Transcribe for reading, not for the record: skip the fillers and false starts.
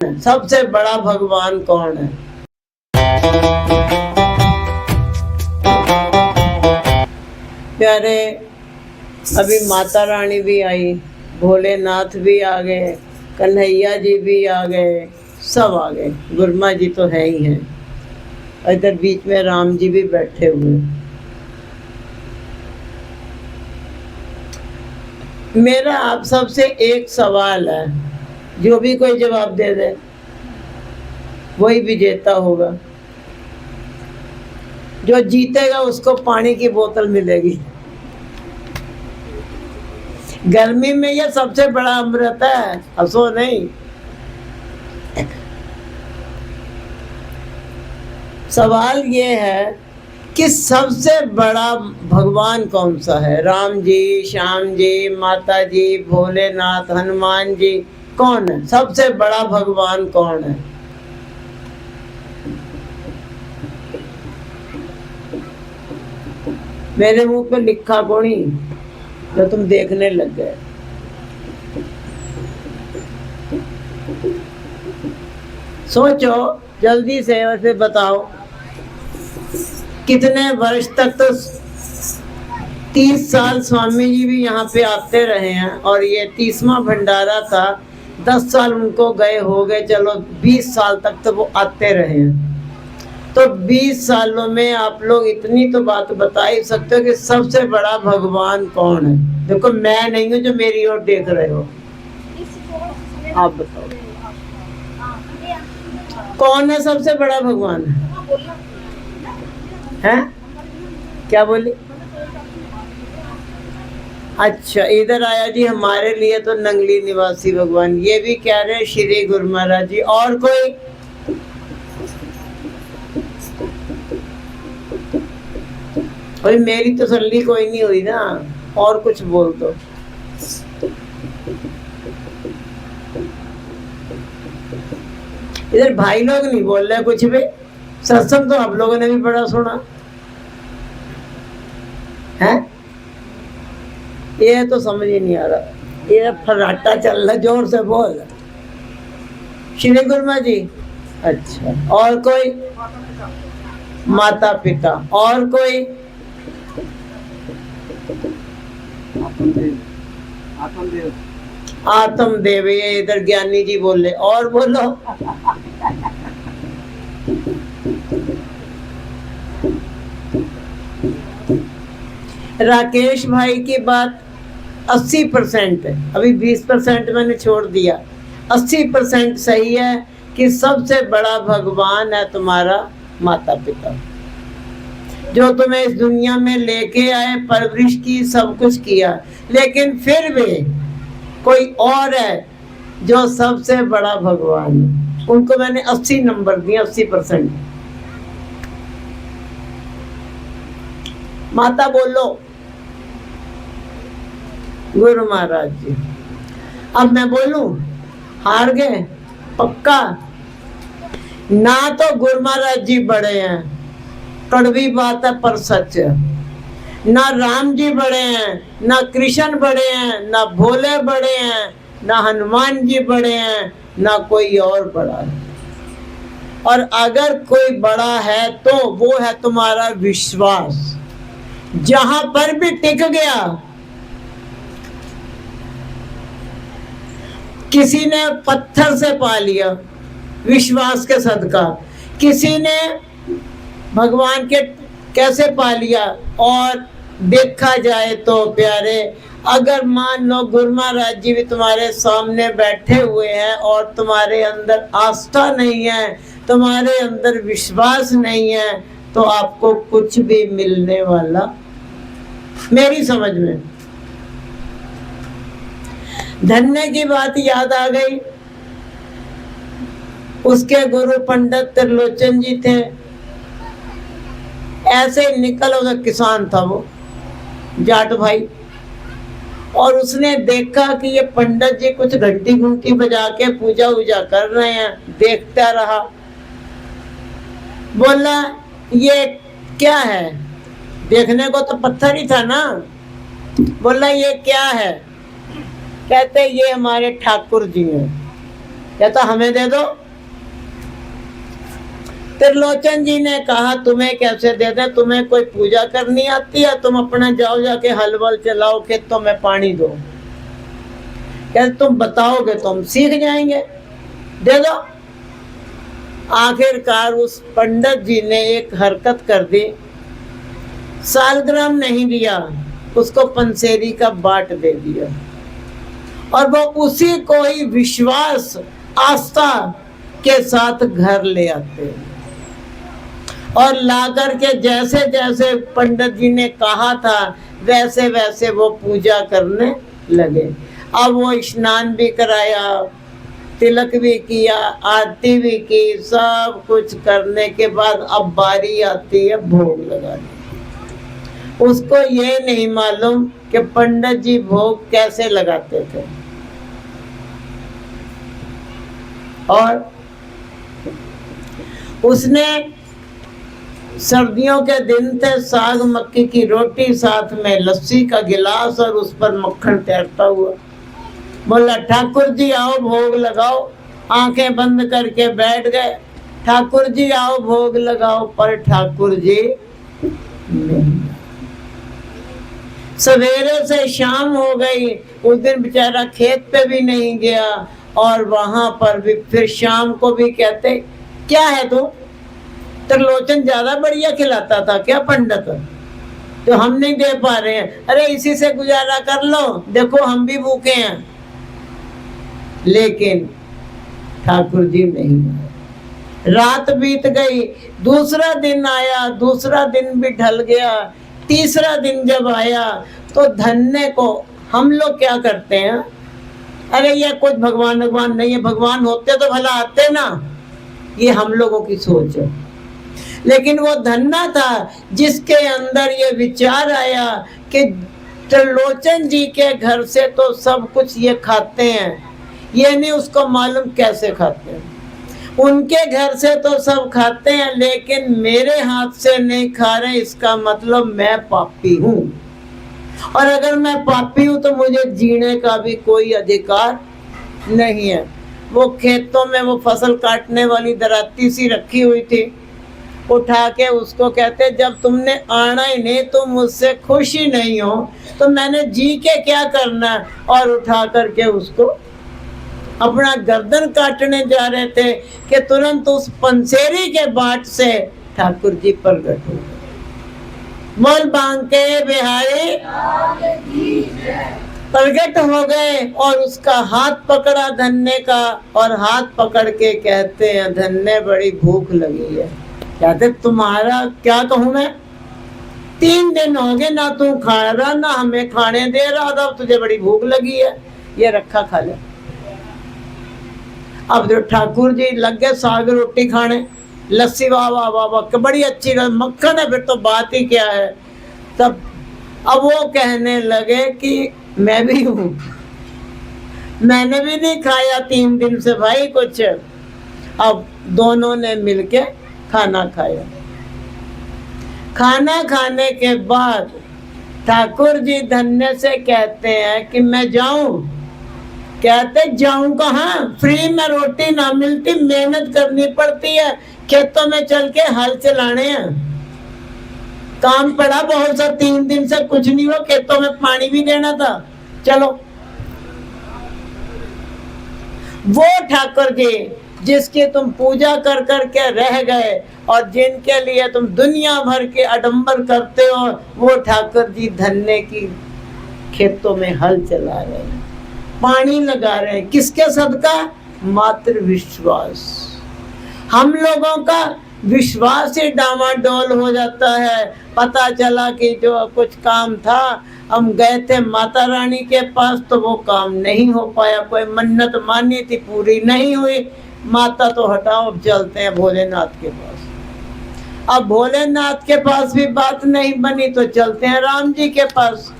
सबसे बड़ा भगवान कौन है? प्यारे, अभी माता रानी भी आई, भोलेनाथ भी आ गए, कन्हैया जी भी आ गए, सब आ गए। गुरमा जी तो है ही हैं, और इधर बीच में राम जी भी बैठे हुए। मेरा आप सबसे एक सवाल है, जो भी कोई जवाब दे दे वही विजेता होगा। जो जीतेगा उसको पानी की बोतल मिलेगी। गर्मी में ये सबसे बड़ा अमृत है, हंसो नहीं। सवाल ये है कि सबसे बड़ा भगवान कौन सा है? राम जी, श्याम जी, माता जी, भोलेनाथ, हनुमान जी, कौन है सबसे बड़ा भगवान? कौन है? मेरे मुंह पे लिखा कोनी जो तुम देखने लग गए। सोचो जल्दी से, वैसे बताओ कितने वर्ष तक? तो 30 साल स्वामी जी भी यहाँ पे आते रहे हैं, और ये 30वां भंडारा था। 10 साल उनको गए हो गए, चलो 20 साल तक तो वो आते रहे हैं। तो 20 सालों में आप लोग इतनी तो बात बता ही सकते हो कि सबसे बड़ा भगवान कौन है? देखो मैं नहीं हूँ जो मेरी ओर देख रहे हो, आप बताओ कौन है सबसे बड़ा भगवान? है क्या बोली? अच्छा, इधर आया जी हमारे लिए तो नंगली निवासी भगवान, ये भी कह रहे हैं श्री गुरु महाराज जी। और कोई? भाई मेरी तसल्ली कोई नहीं हुई ना, और कुछ बोल दो। इधर भाई लोग नहीं बोल रहे कुछ भी। सत्संग तो आप लोगों ने भी बड़ा सुना है, ये तो समझ ही नहीं आ रहा। ये फर्राटा चल रहा, जोर से बोल। श्री गुरमा जी। अच्छा, और कोई? माता पिता। और कोई? आत्मदेव, ये इधर ज्ञानी जी बोले। और बोलो। राकेश भाई की बात 80% है, अभी 20% मैंने छोड़ दिया। 80% सही है कि सबसे बड़ा भगवान है तुम्हारा माता पिता, जो तुम्हें इस दुनिया में लेके आए, परवरिश की, सब कुछ किया। लेकिन फिर भी कोई और है जो सबसे बड़ा भगवान है, उनको मैंने 80 नंबर दिया, 80%। माता बोलो। गुरु महाराज जी। अब मैं बोलूं? हार गए पक्का? ना तो गुरु महाराज जी बड़े हैं, कड़वी बात है पर सच है। ना राम जी बड़े हैं, ना कृष्ण बड़े हैं, ना भोले बड़े हैं, ना हनुमान जी बड़े हैं, ना कोई और बड़ा है। और अगर कोई बड़ा है तो वो है तुम्हारा विश्वास। जहां पर भी टिक गया, किसी ने पत्थर से पा लिया विश्वास के सदका, किसी ने भगवान के कैसे पा लिया। और देखा जाए तो प्यारे, अगर मान लो गुरु महाराज जी भी तुम्हारे सामने बैठे हुए हैं और तुम्हारे अंदर आस्था नहीं है, तुम्हारे अंदर विश्वास नहीं है, तो आपको कुछ भी मिलने वाला मेरी समझ में। धन्य की बात याद आ गई, उसके गुरु पंडित त्रिलोचन जी थे। ऐसे ही निकल उधर किसान था वो जाट भाई, और उसने देखा कि ये पंडित जी कुछ घंटी घंटी बजा के पूजा वूजा कर रहे हैं। देखता रहा, बोला ये क्या है? देखने को तो पत्थर ही था ना। बोला ये क्या है? कहते ये हमारे ठाकुर जी हैं। कहता हमें दे दो। त्रिलोचन जी ने कहा तुम्हें कैसे दे दे, तुम्हें कोई पूजा करनी आती है? तुम अपना जाओ जाके हल वल चलाओ, खेतों में पानी दो। कहते तुम बताओगे तो हम सीख जाएंगे, दे दो। आखिरकार उस पंडित जी ने एक हरकत कर दी, सालग्राम नहीं दिया, उसको पंसेरी का बाट दे दिया। और वो उसी को ही विश्वास आस्था के साथ घर ले आते और ला करके जैसे जैसे पंडित जी ने कहा था वैसे वैसे वो पूजा करने लगे। अब वो स्नान भी कराया, तिलक भी किया, आरती भी की, सब कुछ करने के बाद अब बारी आती है भोग लगाने। उसको ये नहीं मालूम कि पंडित जी भोग कैसे लगाते थे। और उसने सर्दियों के दिन थे, साग मक्की की रोटी, साथ में लस्सी का गिलास और उस पर मक्खन तैरता हुआ। बोला ठाकुर जी आओ भोग लगाओ। आंखें बंद करके बैठ गए। ठाकुर जी आओ भोग लगाओ, पर ठाकुर जी नहीं। सवेरे से शाम हो गई, उस दिन बेचारा खेत पे भी नहीं गया और वहां पर भी फिर शाम को भी कहते क्या है तू, त्रिलोचन ज्यादा बढ़िया खिलाता था क्या पंडित, तो हम नहीं दे पा रहे हैं। अरे इसी से गुजारा कर लो, देखो हम भी भूखे हैं। लेकिन ठाकुर जी नहीं आए। रात बीत गई, दूसरा दिन आया, दूसरा दिन भी ढल गया, तीसरा दिन जब आया तो धन्य को हम लोग क्या करते हैं, अरे ये कुछ भगवान भगवान नहीं है, भगवान होते तो भला आते ना, ये हम लोगों की सोच है। लेकिन वो धन्ना था जिसके अंदर ये विचार आया कि त्रिलोचन जी के घर से तो सब कुछ ये खाते हैं, ये नहीं उसको मालूम कैसे खाते हैं। उनके घर से तो सब खाते हैं लेकिन मेरे हाथ से नहीं खा रहे, इसका मतलब मैं पापी हूँ। और अगर मैं पापी हूँ तो मुझे जीने का भी कोई अधिकार नहीं है। वो खेतों में वो फसल काटने वाली दराती सी रखी हुई थी, उठा के उसको कहते जब तुमने आना ही नहीं, तुम मुझसे खुश ही नहीं हो, तो मैंने जी के क्या करना। और उठा करके उसको अपना गर्दन काटने जा रहे थे कि तुरंत उस पंसेरी के बाट से ठाकुर जी प्रकट हो गए। बोल बांके बिहारी प्रकट हो गए और उसका हाथ पकड़ा धन्य का, और हाथ पकड़ के कहते हैं धन्य बड़ी भूख लगी है। कहते तुम्हारा क्या कहूँ मैं, 3 दिन हो गए ना तू खा रहा ना हमें खाने दे रहा था, तुझे बड़ी भूख लगी है, ये रखा खा ले। अब जो ठाकुर जी लग गए साग रोटी खाने, लस्सी वाह वाह वाह वाह बड़ी अच्छी, मक्खन है फिर तो बात ही क्या है। तब अब वो कहने लगे कि मैं भी हूँ, मैंने भी नहीं खाया 3 दिन से भाई कुछ। अब दोनों ने मिलके खाना खाया। खाना खाने के बाद ठाकुर जी धन्य से कहते हैं कि मैं जाऊं। कहते जाऊं कहाँ, फ्री में रोटी ना मिलती, मेहनत करनी पड़ती है, खेतों में चल के हल चलाने हैं, काम पड़ा बहुत सा, 3 दिन से कुछ नहीं हो, खेतों में पानी भी देना था, चलो। वो ठाकुर जी जिसकी तुम पूजा कर कर के रह गए और जिनके लिए तुम दुनिया भर के आडंबर करते हो, वो ठाकुर जी धन्य की खेतों में हल चला रहे हैं, पानी लगा रहे हैं। किसके सदका? मात्र विश्वास। हम लोगों का विश्वास ही डामाडोल हो जाता है। पता चला कि जो कुछ काम था, हम गए थे माता रानी के पास तो वो काम नहीं हो पाया, कोई मन्नत मानी थी पूरी नहीं हुई। माता तो हटाओ, अब चलते हैं भोलेनाथ के पास। अब भोलेनाथ के पास भी बात नहीं बनी तो चलते हैं राम जी के पास।